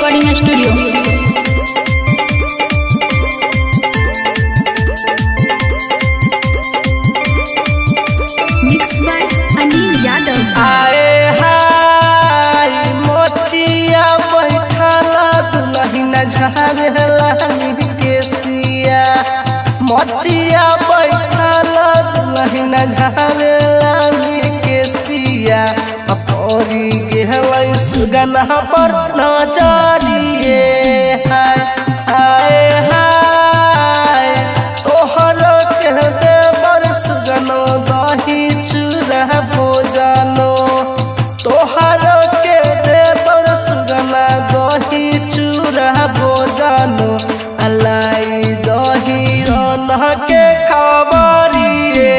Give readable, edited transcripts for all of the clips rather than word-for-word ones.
Recording studio. मचिया बैठल दुलहिन झारेलानी के सिया परी गेलै सुगना पर नजरिए हाय हाय हाय तोहर के देवर सुगनो दही चूड़ा भोजनो तोहर के देवर सुगना दही चूड़ा भोजनो अलाई दही के खबरिए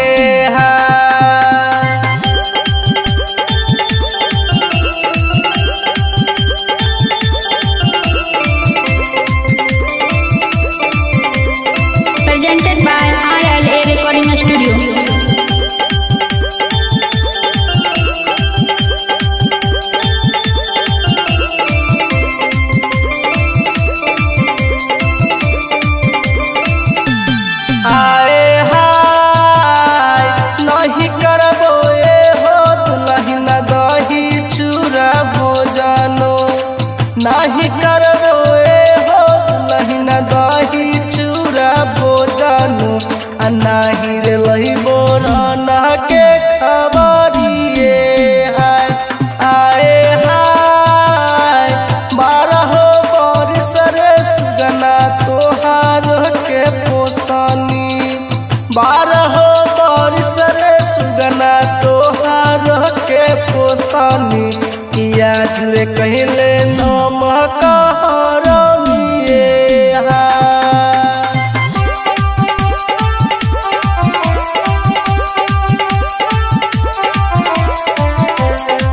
presented by RLA recording studio. नहीं करबो हो दुलहिन दही चूड़ा भोजनो आ नहीं रे लइबो राना के खबरिए हाय आए हाय 12 बरिस रे सुगना तोहार के पोसनी 12 बरिस रे सुगना तोहार के पोसनी याद रे कहले नाम कहरमिए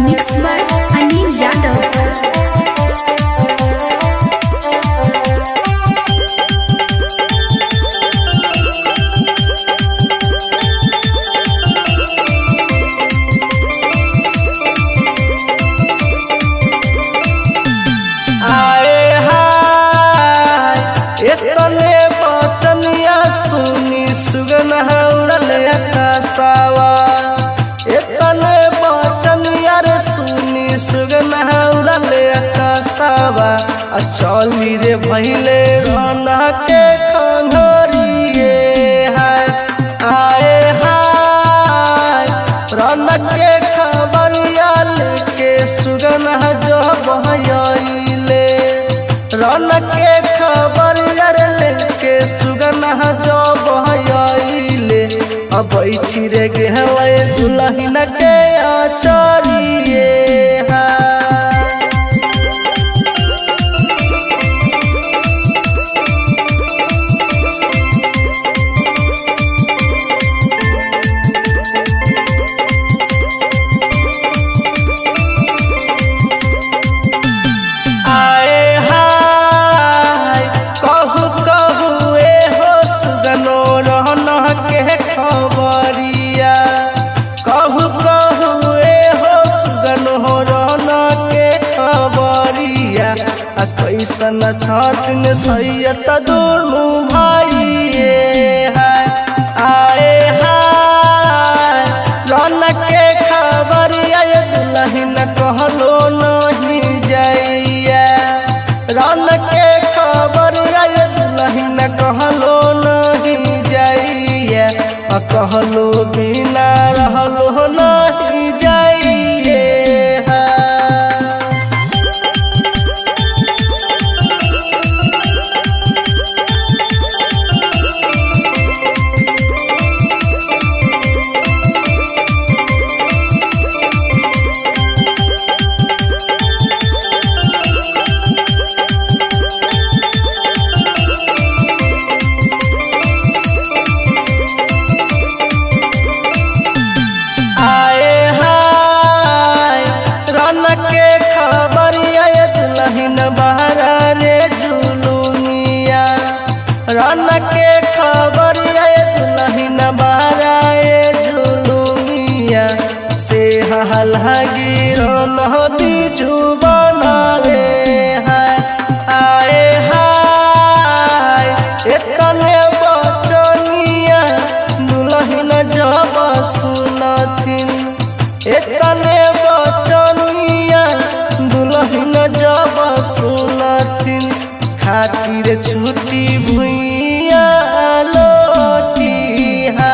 मिक्स बाय अनिल यादव। इतने बचनिया सुनी सुगन उड़ल आकाशवा इतने बचनिया रे सुनी सुगन उड़ल आकाशवा चली रे भैले राना के खंघरिए हाय आए हाय राना के खबरिया लेके सुगन जो बहले राना के खबर के सुगना जो बहले अब बैठी रे गेलै दुलहिन के आचरिए कैसन छातिन सैयत दुनू भाई है आए हाय राना के खबर दुलहिन कहलो नहीं जाइया राना के खबर दुलहिन कहलो नहीं जाइया कहलो बिना रहलो नहीं जाइए राना के खबर दुलहिन बाराए जुलुमिया से हल गिरो नदी जुबाना रे है। इतने बचनिया दुल्हन जब सुनथिन खातिर छुट्टी भुइया लोटिहा।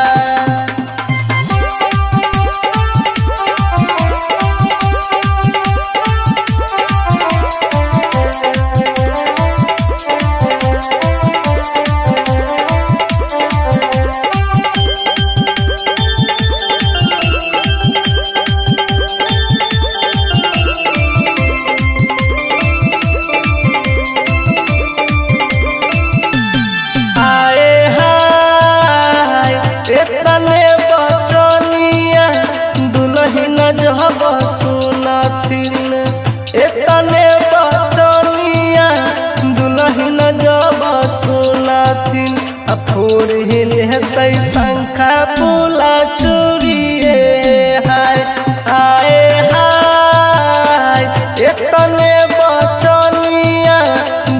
इतने बचनिया दुल्हन जब सुनथिन इतने बचनिया दुल्हन जब सुनथिन फोर हिलते शंखा पुला चूड़िए हाय आए हाय। इतने बचनिया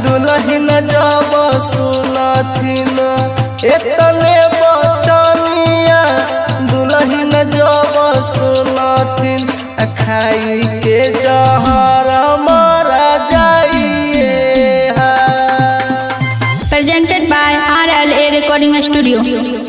दुल्हन जब सुनथिन इतने बचनिया दुल्हन जब सुनथिन खाई के जहर मारा जाइए। Presented by RLA Recording Studio.